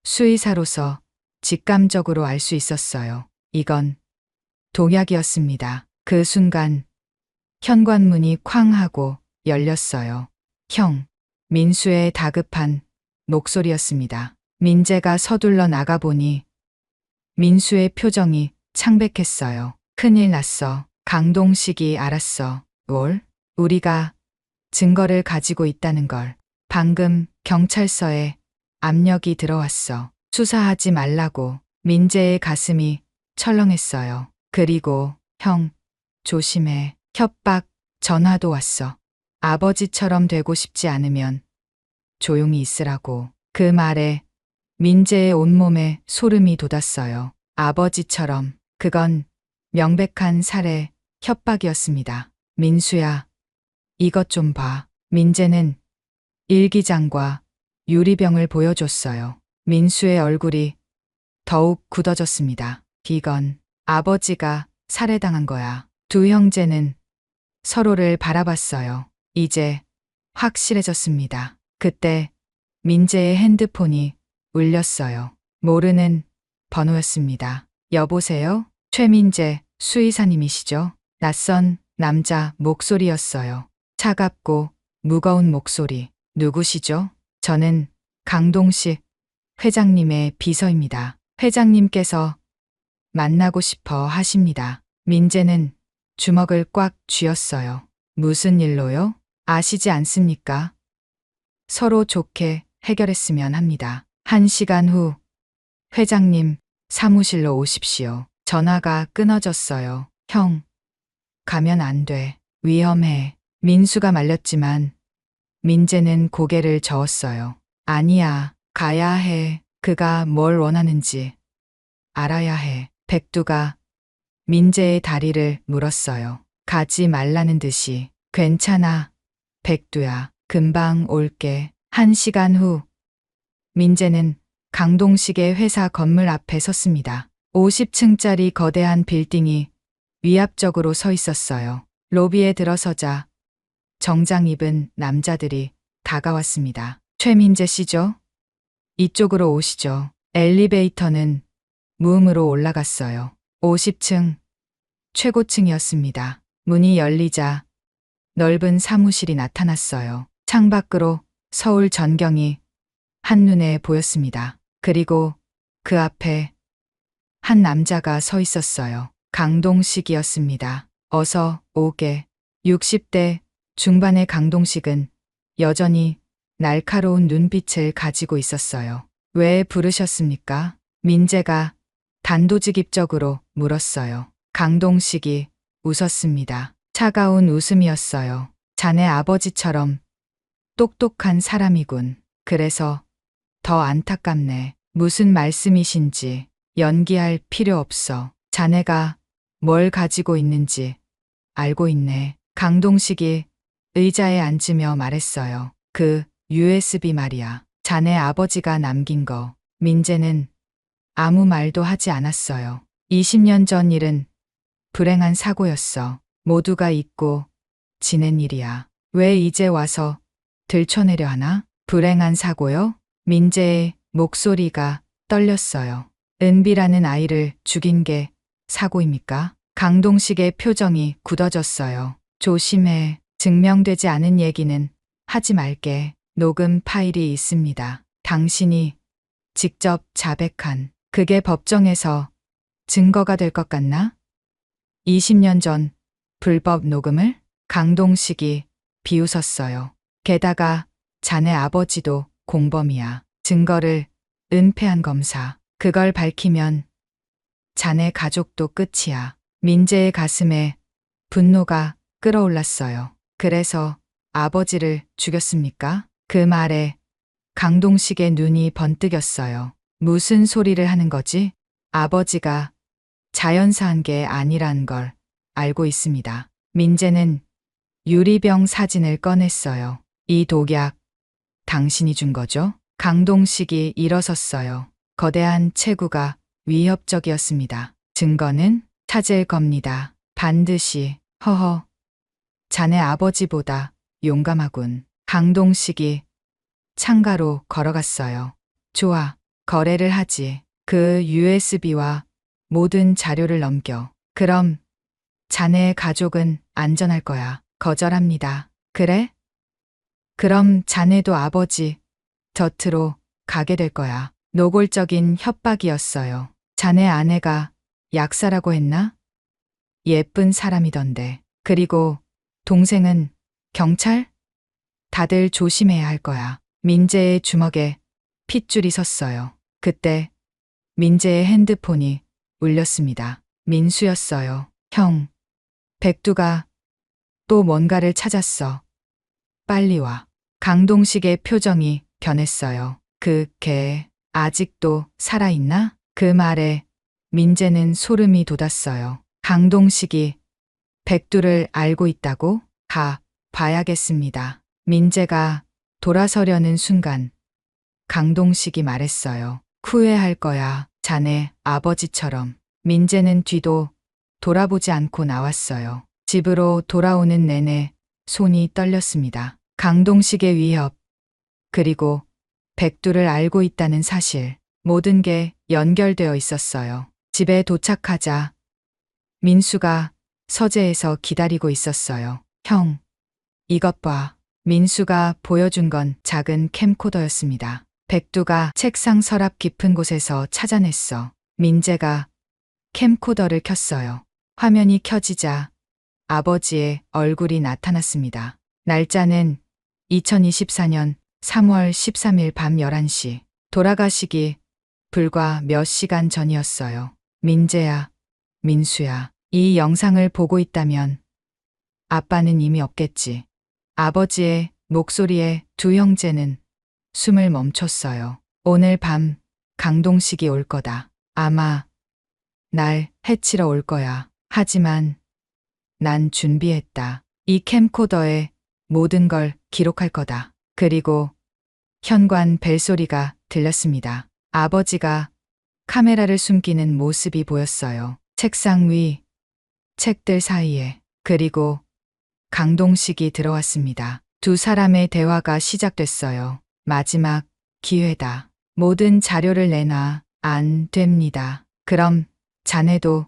수의사로서 직감적으로 알 수 있었어요. 이건 독약이었습니다. 그 순간 현관문이 쾅 하고 열렸어요. 형, 민수의 다급한 목소리였습니다. 민재가 서둘러 나가보니 민수의 표정이 창백했어요. 큰일 났어. 강동식이 알았어. 뭘? 우리가 증거를 가지고 있다는 걸. 방금 경찰서에 압력이 들어왔어. 수사하지 말라고. 민재의 가슴이 철렁했어요. 그리고 형, 조심해. 협박 전화도 왔어. 아버지처럼 되고 싶지 않으면 조용히 있으라고. 그 말에 민재의 온몸에 소름이 돋았어요. 아버지처럼. 그건 명백한 살해 협박이었습니다. 민수야, 이것 좀 봐. 민재는 일기장과 유리병을 보여줬어요. 민수의 얼굴이 더욱 굳어졌습니다. 이건 아버지가 살해당한 거야. 두 형제는 서로를 바라봤어요. 이제 확실해졌습니다. 그때 민재의 핸드폰이 울렸어요. 모르는 번호였습니다. 여보세요? 최민재 수의사님이시죠? 낯선 남자 목소리였어요. 차갑고 무거운 목소리. 누구시죠? 저는 강동식 회장님의 비서입니다. 회장님께서 만나고 싶어 하십니다. 민재는 주먹을 꽉 쥐었어요. 무슨 일로요? 아시지 않습니까? 서로 좋게 해결했으면 합니다. 1시간 후 회장님 사무실로 오십시오. 전화가 끊어졌어요. 형, 가면 안 돼. 위험해. 민수가 말렸지만 민재는 고개를 저었어요. 아니야, 가야 해. 그가 뭘 원하는지 알아야 해. 백두가 민재의 다리를 물었어요. 가지 말라는 듯이. 괜찮아, 백두야. 금방 올게. 1시간 후 민재는 강동식의 회사 건물 앞에 섰습니다. 50층짜리 거대한 빌딩이 위압적으로 서 있었어요. 로비에 들어서자 정장 입은 남자들이 다가왔습니다. 최민재 씨죠? 이쪽으로 오시죠. 엘리베이터는 무음으로 올라갔어요. 50층 최고층이었습니다. 문이 열리자 넓은 사무실이 나타났어요. 창밖으로 서울 전경이 한눈에 보였습니다. 그리고 그 앞에 한 남자가 서 있었어요. 강동식이었습니다. 어서 오게. 60대 중반의 강동식은 여전히 날카로운 눈빛을 가지고 있었어요. 왜 부르셨습니까? 민재가 단도직입적으로 물었어요. 강동식이 웃었습니다. 차가운 웃음이었어요. 자네 아버지처럼 똑똑한 사람이군. 그래서 더 안타깝네. 무슨 말씀이신지 연기할 필요 없어. 자네가 뭘 가지고 있는지 알고 있네. 강동식이 의자에 앉으며 말했어요. 그 USB 말이야. 자네 아버지가 남긴 거. 민재는 아무 말도 하지 않았어요. 20년 전 일은 불행한 사고였어. 모두가 잊고 지낸 일이야. 왜 이제 와서 들춰내려 하나? 불행한 사고요? 민재의 목소리가 떨렸어요. 은비라는 아이를 죽인 게 사고입니까? 강동식의 표정이 굳어졌어요. 조심해. 증명되지 않은 얘기는 하지 말게. 녹음 파일이 있습니다. 당신이 직접 자백한. 그게 법정에서 증거가 될 것 같나? 20년 전 불법 녹음을? 강동식이 비웃었어요. 게다가 자네 아버지도 공범이야. 증거를 은폐한 검사. 그걸 밝히면 자네 가족도 끝이야. 민재의 가슴에 분노가 끓어올랐어요. 그래서 아버지를 죽였습니까? 그 말에 강동식의 눈이 번뜩였어요. 무슨 소리를 하는 거지? 아버지가 자연사한 게 아니란 걸 알고 있습니다. 민재는 유리병 사진을 꺼냈어요. 이 독약 당신이 준 거죠? 강동식이 일어섰어요. 거대한 체구가 위협적이었습니다. 증거는 찾을 겁니다. 반드시. 허허. 자네 아버지보다 용감하군. 강동식이 창가로 걸어갔어요. 좋아. 거래를 하지. 그 USB와 모든 자료를 넘겨. 그럼 자네의 가족은 안전할 거야. 거절합니다. 그래? 그럼 자네도 아버지 곁으로 가게 될 거야. 노골적인 협박이었어요. 자네 아내가 약사라고 했나? 예쁜 사람이던데. 그리고 동생은 경찰? 다들 조심해야 할 거야. 민재의 주먹에 핏줄이 섰어요. 그때 민재의 핸드폰이 울렸습니다. 민수였어요. 형, 백두가 또 뭔가를 찾았어. 빨리 와. 강동식의 표정이 변했어요. 그 개 아직도 살아있나? 그 말에 민재는 소름이 돋았어요. 강동식이 백두를 알고 있다고? 가 봐야겠습니다. 민재가 돌아서려는 순간 강동식이 말했어요. 후회할 거야. 자네 아버지처럼. 민재는 뒤도 돌아보지 않고 나왔어요. 집으로 돌아오는 내내 손이 떨렸습니다. 강동식의 위협, 그리고 백두를 알고 있다는 사실, 모든 게 연결되어 있었어요. 집에 도착하자 민수가 서재에서 기다리고 있었어요. 형, 이것 봐. 민수가 보여준 건 작은 캠코더였습니다. 백두가 책상 서랍 깊은 곳에서 찾아냈어. 민재가 캠코더를 켰어요. 화면이 켜지자 아버지의 얼굴이 나타났습니다. 날짜는 2024년 3월 13일 밤 11시. 돌아가시기 불과 몇 시간 전이었어요. 민재야, 민수야, 이 영상을 보고 있다면 아빠는 이미 없겠지. 아버지의 목소리에 두 형제는 숨을 멈췄어요. 오늘 밤 강동식이 올 거다. 아마 날 해치러 올 거야. 하지만 난 준비했다. 이 캠코더에 모든 걸 기록할 거다. 그리고 현관 벨소리가 들렸습니다. 아버지가 카메라를 숨기는 모습이 보였어요. 책상 위 책들 사이에. 그리고 강동식이 들어왔습니다. 두 사람의 대화가 시작됐어요. 마지막 기회다. 모든 자료를 내놔. 안 됩니다. 그럼 자네도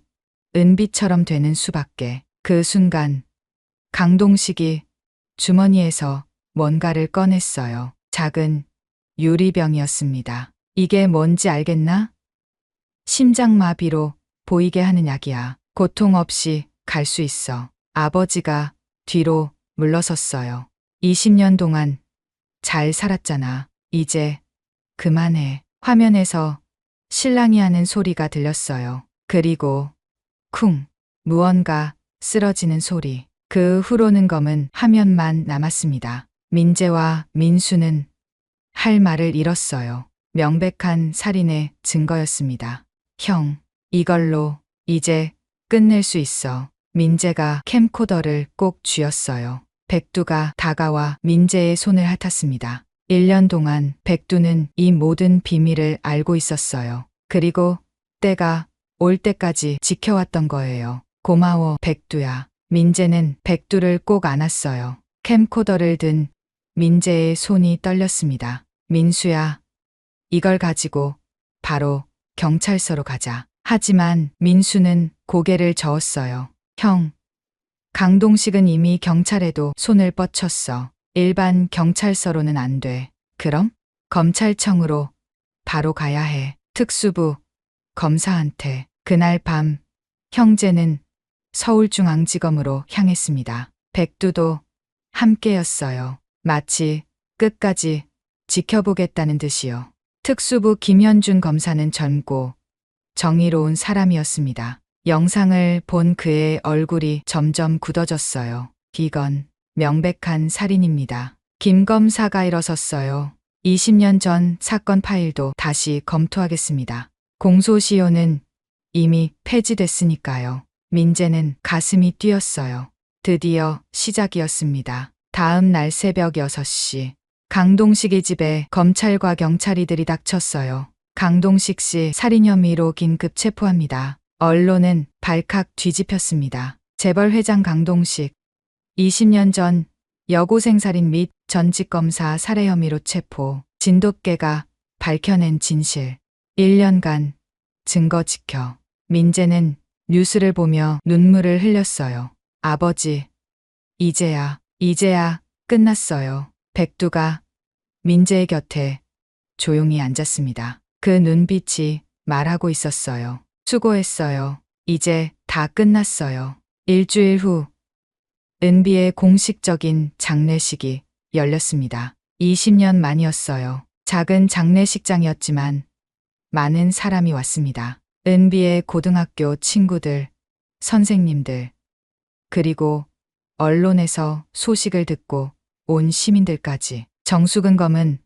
은비처럼 되는 수밖에. 그 순간 강동식이 주머니에서 뭔가를 꺼냈어요. 작은 유리병이었습니다. 이게 뭔지 알겠나? 심장마비로 보이게 하는 약이야. 고통 없이 갈 수 있어. 아버지가 뒤로 물러섰어요. 20년 동안 잘 살았잖아. 이제 그만해. 화면에서 신랑이 하는 소리가 들렸어요. 그리고 쿵, 무언가 쓰러지는 소리. 그 후로는 검은 화면만 남았습니다. 민재와 민수는 할 말을 잃었어요. 명백한 살인의 증거였습니다. 형, 이걸로 이제 끝낼 수 있어. 민재가 캠코더를 꼭 쥐었어요. 백두가 다가와 민재의 손을 핥았습니다. 1년 동안 백두는 이 모든 비밀을 알고 있었어요. 그리고 때가 올 때까지 지켜왔던 거예요. 고마워, 백두야. 민재는 백두를 꼭 안았어요. 캠코더를 든 민재의 손이 떨렸습니다. 민수야, 이걸 가지고 바로 경찰서로 가자. 하지만 민수는 고개를 저었어요. 형, 강동식은 이미 경찰에도 손을 뻗쳤어. 일반 경찰서로는 안 돼. 그럼? 검찰청으로 바로 가야 해. 특수부 검사한테. 그날 밤 형제는 서울중앙지검으로 향했습니다. 백두도 함께였어요. 마치 끝까지 지켜보겠다는 듯이요. 특수부 김현준 검사는 젊고 정의로운 사람이었습니다. 영상을 본 그의 얼굴이 점점 굳어졌어요. 이건 명백한 살인입니다. 김 검사가 일어섰어요. 20년 전 사건 파일도 다시 검토하겠습니다. 공소시효는 이미 폐지됐으니까요. 민재는 가슴이 뛰었어요. 드디어 시작이었습니다. 다음 날 새벽 6시. 강동식의 집에 검찰과 경찰이 들이닥쳤어요. 강동식 씨 살인 혐의로 긴급 체포합니다. 언론은 발칵 뒤집혔습니다. 재벌 회장 강동식 20년 전 여고생 살인 및 전직검사 살해 혐의로 체포. 진돗개가 밝혀낸 진실. 1년간 증거 지켜. 민재는 뉴스를 보며 눈물을 흘렸어요. 아버지, 이제야 끝났어요. 백두가 민재의 곁에 조용히 앉았습니다. 그 눈빛이 말하고 있었어요. 수고했어요. 이제 다 끝났어요. 일주일 후, 은비의 공식적인 장례식이 열렸습니다. 20년 만이었어요. 작은 장례식장이었지만 많은 사람이 왔습니다. 은비의 고등학교 친구들, 선생님들, 그리고 언론에서 소식을 듣고 온 시민들까지. 정숙은 검은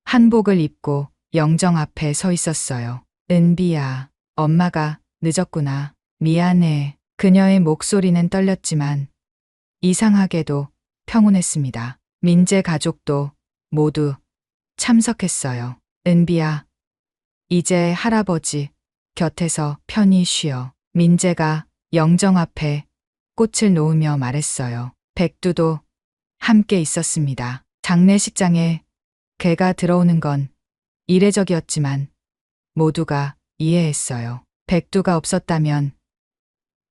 한복을 입고 영정 앞에 서 있었어요. 은비야, 엄마가 늦었구나. 미안해. 그녀의 목소리는 떨렸지만 이상하게도 평온했습니다. 민재 가족도 모두 참석했어요. 은비야, 이제 할아버지 곁에서 편히 쉬어. 민재가 영정 앞에 꽃을 놓으며 말했어요. 백두도 함께 있었습니다. 장례식장에 개가 들어오는 건 이례적이었지만 모두가 이해했어요. 백두가 없었다면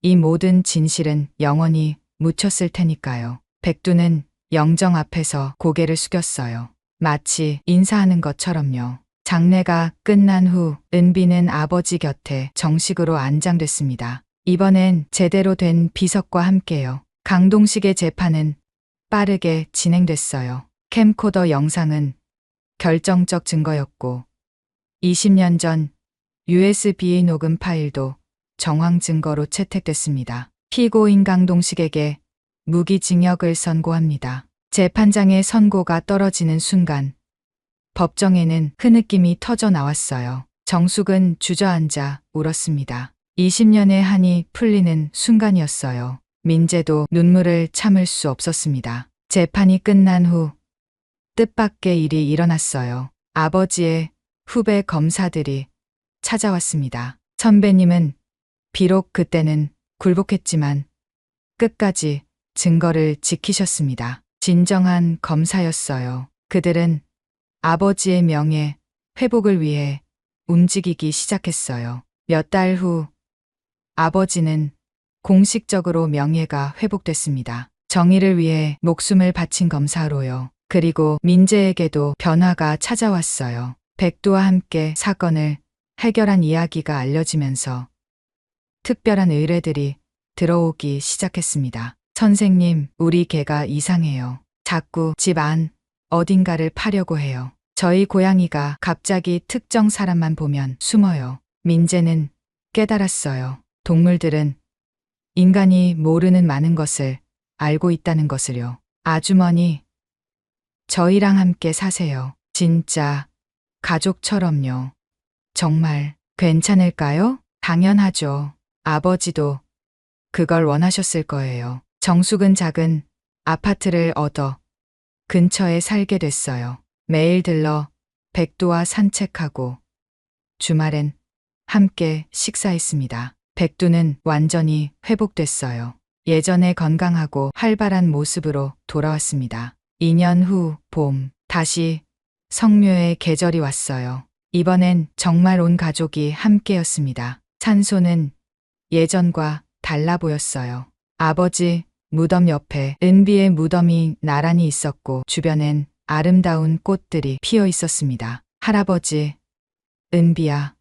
이 모든 진실은 영원히 묻혔을 테니까요. 백두는 영정 앞에서 고개를 숙였어요. 마치 인사하는 것처럼요. 장례가 끝난 후 은비는 아버지 곁에 정식으로 안장됐습니다. 이번엔 제대로 된 비석과 함께요. 강동식의 재판은 빠르게 진행됐어요. 캠코더 영상은 결정적 증거였고 20년 전 USB 녹음 파일도 정황 증거로 채택됐습니다. 피고인 강동식에게 무기징역을 선고합니다. 재판장의 선고가 떨어지는 순간 법정에는 흐느낌이 터져 나왔어요. 정숙은 주저앉아 울었습니다. 20년의 한이 풀리는 순간이었어요. 민재도 눈물을 참을 수 없었습니다. 재판이 끝난 후 뜻밖의 일이 일어났어요. 아버지의 후배 검사들이 찾아왔습니다. 선배님은 비록 그때는 굴복했지만 끝까지 증거를 지키셨습니다. 진정한 검사였어요. 그들은 아버지의 명예 회복을 위해 움직이기 시작했어요. 몇 달 후 아버지는 공식적으로 명예가 회복됐습니다. 정의를 위해 목숨을 바친 검사로요. 그리고 민재에게도 변화가 찾아왔어요. 백두와 함께 사건을 해결한 이야기가 알려지면서 특별한 의뢰들이 들어오기 시작했습니다. 선생님, 우리 개가 이상해요. 자꾸 집 안 어딘가를 파려고 해요. 저희 고양이가 갑자기 특정 사람만 보면 숨어요. 민재는 깨달았어요. 동물들은 인간이 모르는 많은 것을 알고 있다는 것을요. 아주머니, 저희랑 함께 사세요. 진짜 가족처럼요. 정말 괜찮을까요? 당연하죠. 아버지도 그걸 원하셨을 거예요. 정숙은 작은 아파트를 얻어 근처에 살게 됐어요. 매일 들러 백두와 산책하고 주말엔 함께 식사했습니다. 백두는 완전히 회복됐어요. 예전의 건강하고 활발한 모습으로 돌아왔습니다. 2년 후 봄, 다시 성묘의 계절이 왔어요. 이번엔 정말 온 가족이 함께였습니다. 산소는 예전과 달라 보였어요. 아버지 무덤 옆에 은비의 무덤이 나란히 있었고 주변엔 아름다운 꽃들이 피어 있었습니다. 할아버지, 은비야,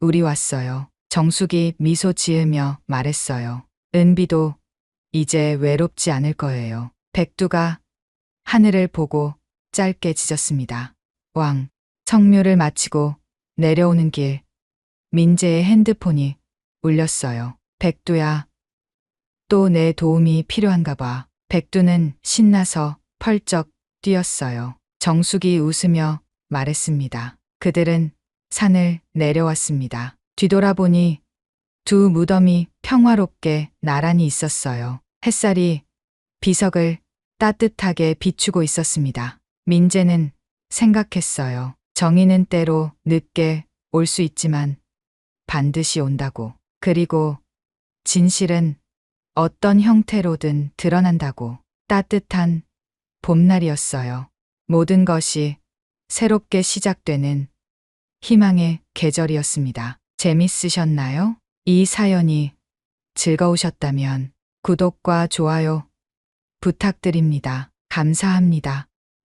우리 왔어요. 정숙이 미소 지으며 말했어요. 은비도 이제 외롭지 않을 거예요. 백두가 하늘을 보고 짧게 짖었습니다. 왕, 성묘를 마치고 내려오는 길, 민재의 핸드폰이 울렸어요. 백두야, 또 내 도움이 필요한가 봐. 백두는 신나서 펄쩍 뛰었어요. 정숙이 웃으며 말했습니다. 그들은 산을 내려왔습니다. 뒤돌아보니 두 무덤이 평화롭게 나란히 있었어요. 햇살이 비석을 따뜻하게 비추고 있었습니다. 민재는 생각했어요. 정의는 때로 늦게 올 수 있지만 반드시 온다고. 그리고 진실은 어떤 형태로든 드러난다고. 따뜻한 봄날이었어요. 모든 것이 새롭게 시작되는 희망의 계절이었습니다. 재밌으셨나요? 이 사연이 즐거우셨다면 구독과 좋아요 부탁드립니다. 감사합니다.